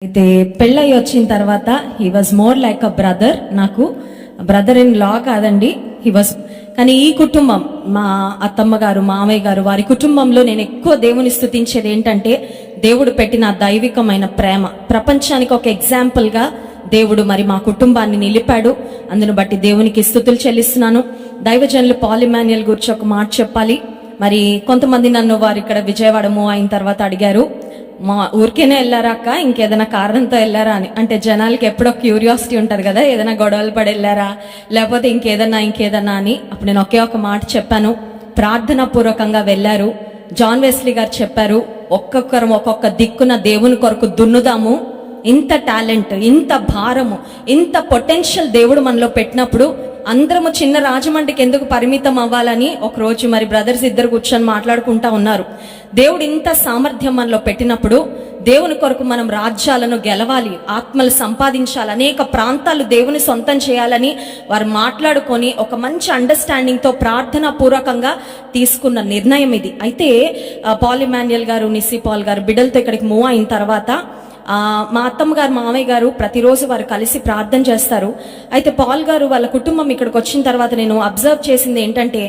అయితే పెళ్ళయి వచ్చిన తర్వాత he was more like a brother. నాకు బ్రదర్ ఇన్ లా కాదండి, హీ వాజ్. కానీ ఈ కుటుంబం, మా అత్తమ్మ గారు, మామయ్య గారు, వారి కుటుంబంలో నేను ఎక్కువ దేవుని స్తుతించేది ఏంటంటే దేవుడు పెట్టిన దైవికమైన ప్రేమ. ప్రపంచానికి ఒక ఎగ్జాంపుల్గా దేవుడు మరి మా కుటుంబాన్ని నిలిపాడు. అందును బట్టి దేవునికి స్తుతులు చెల్లిస్తున్నాను. దైవజనులు పాల్ ఇమాన్యుయల్ గురించి ఒక మాట చెప్పాలి. మరి కొంతమంది నన్ను వారు ఇక్కడ విజయవాడ మూవ్ అయిన తర్వాత అడిగారు, మా ఊరికేనే వెళ్ళారా అక్క, ఇంకేదైనా కారణంతో వెళ్ళారా అని. అంటే జనాలకి ఎప్పుడో క్యూరియాసిటీ ఉంటుంది కదా, ఏదైనా గొడవలు పడి వెళ్ళారా లేకపోతే ఇంకేదన్నా అని. అప్పుడు నేను ఒకే ఒక మాట చెప్పాను, ప్రార్థనా పూర్వకంగా వెళ్ళారు. జాన్ వెస్లీ గారు చెప్పారు, ఒక్కొక్కరం ఒక్కొక్క దిక్కున దేవుని కొరకు దున్నుదాము. ఇంత టాలెంట్, ఇంత భారము, ఇంత పొటెన్షియల్ దేవుడు మనలో పెట్టినప్పుడు అందరము చిన్న రాజమండ్రికి ఎందుకు పరిమితం అవ్వాలని ఒకరోజు మరి బ్రదర్స్ ఇద్దరు కూర్చొని మాట్లాడుకుంటా ఉన్నారు. దేవుడు ఇంత సామర్థ్యం మనలో పెట్టినప్పుడు దేవుని కొరకు మనం రాజ్యాలను గెలవాలి, ఆత్మలు సంపాదించాలి, అనేక ప్రాంతాలు దేవుని సొంతం చేయాలని వారు మాట్లాడుకొని ఒక మంచి అండర్స్టాండింగ్తో ప్రార్థనా పూర్వకంగా తీసుకున్న నిర్ణయం ఇది. అయితే పాల్ ఇమాన్యుయల్ గారు, నిస్సీ పాల్ గారు బిడ్డలతో ఇక్కడికి మూవ్ అయిన తర్వాత మా అత్తమ్మ గారు, మామయ్య గారు ప్రతిరోజు వారు కలిసి ప్రార్థన చేస్తారు. అయితే పాల్ గారు వాళ్ళ కుటుంబం ఇక్కడికి వచ్చిన తర్వాత నేను అబ్జర్వ్ చేసింది ఏంటంటే,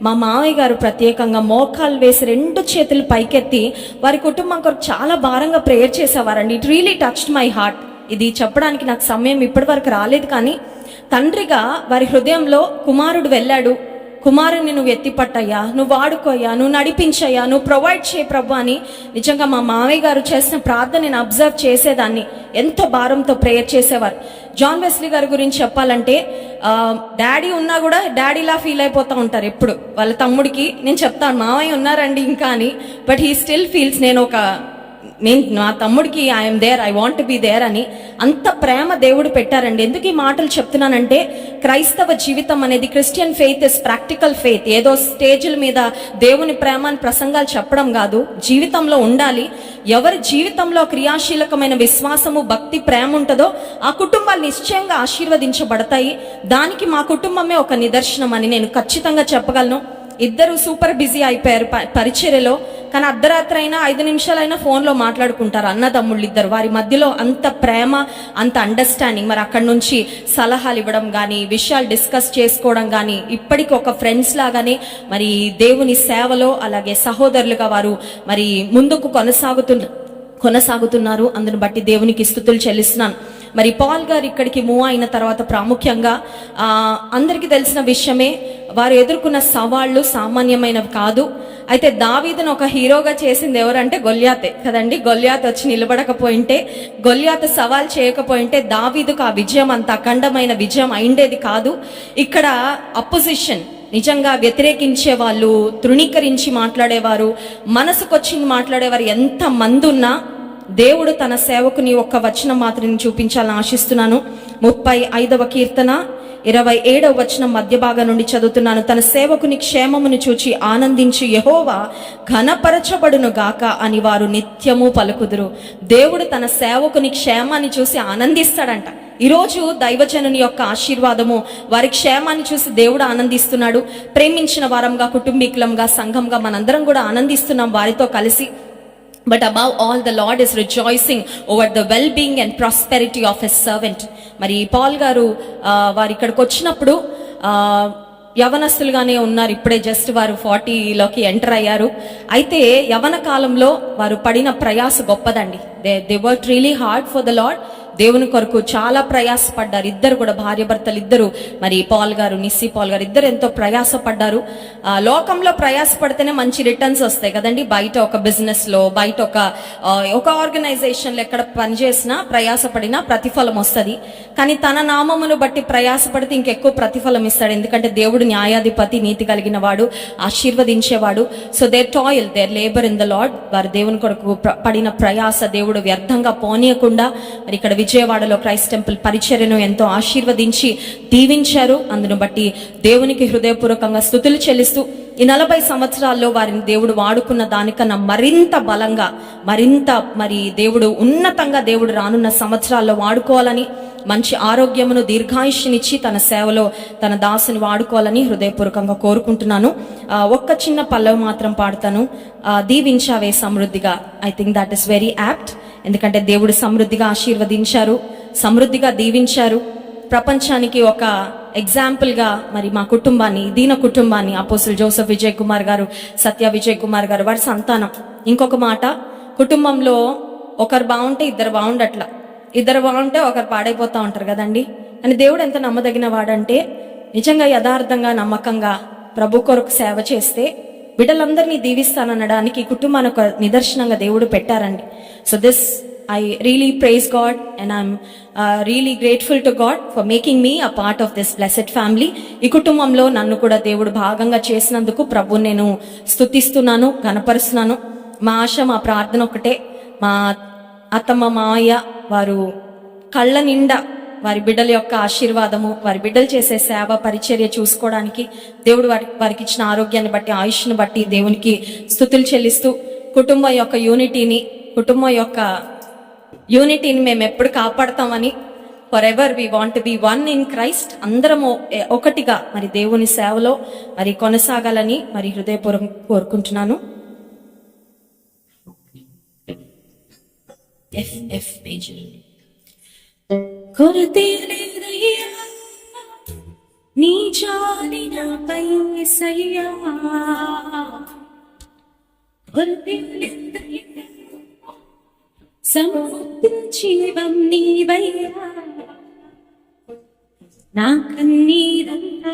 మా మామయ్య గారు ప్రత్యేకంగా మోకాలు వేసి 2 చేతులు పైకెత్తి వారి కుటుంబం కొరకు చాలా భారంగా ప్రేయర్ చేసేవారండి. It really touched my heart. ఇది చెప్పడానికి నాకు సమయం ఇప్పటి వరకు రాలేదు, కానీ తండ్రిగా వారి హృదయంలో కుమారుడు వెళ్ళాడు, కుమారుని నువ్వు ఎత్తిపట్టయ్యా, నువ్వు వాడుకోయ్యా, నువ్వు నడిపించయ్యా, నువ్వు ప్రొవైడ్ చేయ ప్రభు అని నిజంగా మా మామయ్య గారు చేసిన ప్రార్థన నేను అబ్జర్వ్ చేసేదాన్ని. ఎంతో భారంతో ప్రేయర్ చేసేవారు. జాన్ వెస్లీ గారి గురించి చెప్పాలంటే, డాడీ ఉన్నా కూడా డాడీలా ఫీల్ అయిపోతూ ఉంటారు ఎప్పుడు. వాళ్ళ తమ్ముడికి నేను చెప్తాను, మామయ్య ఉన్నారండి ఇంకా అని, బట్ హీ స్టిల్ ఫీల్స్ నేను నా తమ్ముడికి I'm there, I want be there అని. అంత ప్రేమ దేవుడు పెట్టారండి. ఎందుకు ఈ మాటలు చెప్తున్నానంటే, క్రైస్తవ జీవితం అనేది, Christian faith is practical faith. ఏదో స్టేజ్ల మీద దేవుని ప్రేమని ప్రసంగాలు చెప్పడం కాదు, జీవితంలో ఉండాలి. ఎవరి జీవితంలో క్రియాశీలకమైన విశ్వాసము, భక్తి, ప్రేమ ఉంటుందో ఆ కుటుంబాలు నిశ్చయంగా ఆశీర్వదించబడతాయి. దానికి మా కుటుంబమే ఒక నిదర్శనం అని నేను ఖచ్చితంగా చెప్పగలను. ఇద్దరు సూపర్ బిజీ అయిపోయారు పరిచర్యలో, కానీ అర్ధరాత్రి అయినా 5 నిమిషాలైనా ఫోన్లో మాట్లాడుకుంటారు అన్నదమ్ముళ్ళు ఇద్దరు. వారి మధ్యలో అంత ప్రేమ, అంత అండర్స్టాండింగ్. మరి అక్కడి నుంచి సలహాలు ఇవ్వడం కానీ, విషయాలు డిస్కస్ చేసుకోవడం కానీ, ఇప్పటికీ ఒక ఫ్రెండ్స్ లాగానే మరి దేవుని సేవలో అలాగే సహోదరులుగా వారు మరి ముందుకు కొనసాగుతున్నారు. అందును బట్టి దేవునికి స్తుతులు చెల్లిస్తున్నాను. మరి పాల్ గారు ఇక్కడికి మూవ్ అయిన తర్వాత ప్రాముఖ్యంగా అందరికీ తెలిసిన విషయమే, వారు ఎదుర్కొన్న సవాళ్లు సామాన్యమైనవి కాదు. అయితే దావీదును ఒక హీరోగా చేసింది ఎవరంటే గొల్యాతే కదండి. గొల్యాత్ వచ్చి నిలబడకపోయింటే, గొల్యాత్ సవాల్ చేయకపోయింటే దావీదుకు ఆ విజయం, అంత అఖండమైన విజయం అయిండేది కాదు. ఇక్కడ అపోజిషన్, నిజంగా వ్యతిరేకించే వాళ్ళు, తృణీకరించి మాట్లాడేవారు, మనసుకొచ్చింది మాట్లాడేవారు ఎంత మంది ఉన్నా దేవుడు తన సేవకుని ఒక్క వచనం మాత్రం చూపించాలని ఆశిస్తున్నాను. 35వ కీర్తన 27వ వచనం మధ్య భాగం నుండి చదువుతున్నాను. తన సేవకుని క్షేమమును చూచి ఆనందించి యెహోవా ఘనపరచబడును గాక అని వారు నిత్యము పలుకుదురు. దేవుడు తన సేవకుని క్షేమాన్ని చూసి ఆనందిస్తాడంట. ఈరోజు దైవజనుని యొక్క ఆశీర్వాదము, వారి క్షేమాన్ని చూసి దేవుడు ఆనందిస్తున్నాడు. ప్రేమించిన వారంగా, కుటుంబీకులంగా, సంఘంగా మనందరం కూడా ఆనందిస్తున్నాం వారితో కలిసి. But above all, the Lord is rejoicing over the well-being and prosperity of his servant. మరి పాల్ గారు వారు ఇక్కడికి వచ్చినప్పుడు యవనస్తులుగానే ఉన్నారు. ఇప్పుడే జస్ట్ వారు 40లోకి ఎంటర్ అయ్యారు. అయితే యవన కాలంలో వారు పడిన ప్రయాస గొప్పదండి. They work really hard for the Lord. దేవుని కొరకు చాలా ప్రయాసపడ్డారు. ఇద్దరు కూడా, భార్య భర్తలు ఇద్దరు, మరి పాల్ గారు, నిస్సీ పాల్ గారు ఇద్దరు ఎంతో ప్రయాసపడ్డారు. లోకంలో ప్రయాసపడితేనే మంచి రిటర్న్స్ వస్తాయి కదండి. బయట ఒక బిజినెస్ లో, బయట ఒక ఆర్గనైజేషన్లో ఎక్కడ పనిచేసినా ప్రయాసపడినా ప్రతిఫలం వస్తుంది. కానీ తన నామమును బట్టి ప్రయాసపడితే ఇంకెక్కువ ప్రతిఫలం ఇస్తాడు. ఎందుకంటే దేవుడు న్యాయాధిపతి, నీతి కలిగిన వాడు, ఆశీర్వదించేవాడు. So their toil, their labour in the Lord. వారు దేవుని కొరకు పడిన ప్రయాస దేవుడు వ్యర్థంగా పోనీయకుండా మరి ఇక్కడ విజయవాడలో క్రైస్ట్ టెంపుల్ పరిచర్యను ఎంతో ఆశీర్వదించి దీవించారు. అందును బట్టి దేవునికి హృదయపూర్వకంగా స్తుతులు చెల్లిస్తూ, ఈ 40 సంవత్సరాల్లో వారిని దేవుడు వాడుకున్న దానికన్నా మరింత బలంగా, మరింత మరి దేవుడు ఉన్నతంగా దేవుడు రానున్న సంవత్సరాల్లో వాడుకోవాలని, మంచి ఆరోగ్యమును, దీర్ఘాయుష్నిచ్చి తన సేవలో తన దాసుని వాడుకోవాలని హృదయపూర్వకంగా కోరుకుంటున్నాను. ఒక్క చిన్న పల్లవి మాత్రం పాడతాను, దీవించావే సమృద్ధిగా. I think that is very apt. ఎందుకంటే దేవుడు సమృద్ధిగా ఆశీర్వదించారు, సమృద్ధిగా దీవించారు. ప్రపంచానికి ఒక ఎగ్జాంపుల్గా మరి మా కుటుంబాన్ని, దీన కుటుంబాన్ని, అపోస్తుల్ జోసెఫ్ విజయ్ కుమార్ గారు, సత్య విజయ్ కుమార్ గారు, వారి సంతానం. ఇంకొక మాట, కుటుంబంలో ఒకరు బాగుంటే ఇద్దరు బాగుండట్లా, ఇద్దరు బాగుంటే ఒకరు పాడైపోతూ ఉంటారు కదండి. అని దేవుడు ఎంత నమ్మదగిన వాడంటే, నిజంగా యథార్థంగా నమ్మకంగా ప్రభు కొరకు సేవ చేస్తే బిడ్డలందరినీ దీవిస్తాననడానికి ఈ కుటుంబాన్ని ఒక నిదర్శనంగా దేవుడు పెట్టారండి. So this I really praise God and I'm really grateful to God for making me a part of this blessed family. ఈ కుటుంబంలో నన్ను కూడా దేవుడు భాగంగా చేసినందుకు ప్రభువుని నేను స్తుతిస్తున్నాను, ఘనపరుస్తున్నాను. మా ఆశ, మా ప్రార్థన ఒకటే, మా అత్తమ్మ మావయ్య వారు కళ్ళ నిండా వారి బిడ్డల యొక్క ఆశీర్వాదము, వారి బిడ్డలు చేసే సేవ పరిచర్య చూసుకోవడానికి దేవుడు వారికి ఇచ్చిన ఆరోగ్యాన్ని బట్టి, ఆయుష్ను బట్టి దేవునికి స్తుతులు చెల్లిస్తూ, కుటుంబం యొక్క యూనిటీని మేము ఎప్పుడు కాపాడతామని, forever we want be one in Christ, అందరము ఒకటిగా మరి దేవుని సేవలో మరి కొనసాగాలని మరి హృదయపూర్వకంగా కోరుకుంటున్నాను. F page. కొరతే లేదయ్యా నీ జాలి నాపై యేసయ్యా, కొరతే లేదయ్యా జీవం నీవయ్యా, నా కన్నీరంతా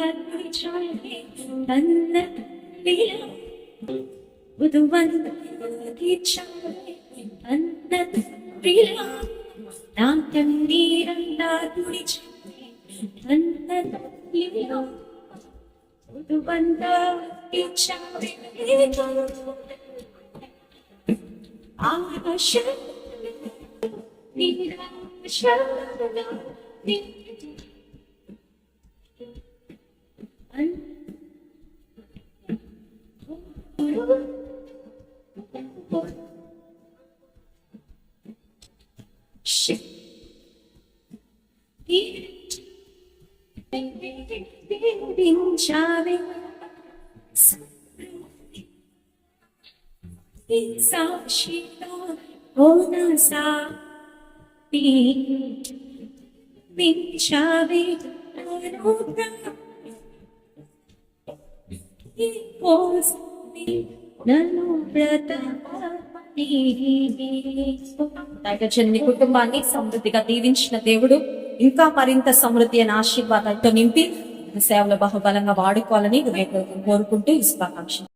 నా కన్నీరంతా ఆశ సాక్షిగా ఓ నా సా మించావే చెంది కుటుంబాన్ని సమృద్ధిగా దీవించిన దేవుడు ఇంకా మరింత సమృద్ధి అయిన ఆశీర్వాదాలతో నింపి సేవలో బహుబలంగా వాడుకోవాలని కోరుకుంటూ ఈ శుభాకాంక్షలు.